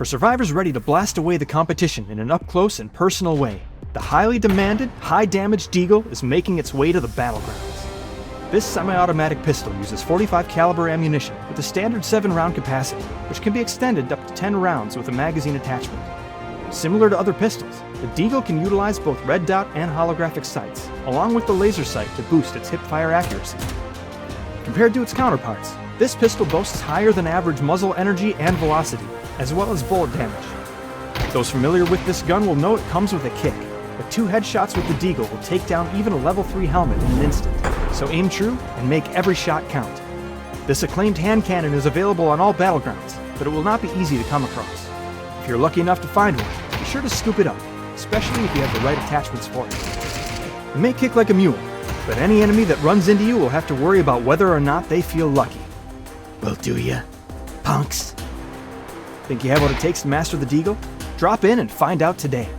For survivors ready to blast away the competition in an up-close and personal way, the highly demanded, high-damage Deagle is making its way to the battlegrounds. This semi-automatic pistol uses .45 caliber ammunition with a standard 7-round capacity, which can be extended up to 10 rounds with a magazine attachment. Similar to other pistols, the Deagle can utilize both red dot and holographic sights, along with the laser sight to boost its hip-fire accuracy. Compared to its counterparts, this pistol boasts higher than average muzzle energy and velocity, as well as bullet damage. Those familiar with this gun will know it comes with a kick, but 2 headshots with the Deagle will take down even a level 3 helmet in an instant, so aim true and make every shot count. This acclaimed hand cannon is available on all battlegrounds, but it will not be easy to come across. If you're lucky enough to find one, be sure to scoop it up, especially if you have the right attachments for it. It may kick like a mule, but any enemy that runs into you will have to worry about whether or not they feel lucky. Well, do ya, punks? Think you have what it takes to master the Deagle? Drop in and find out today.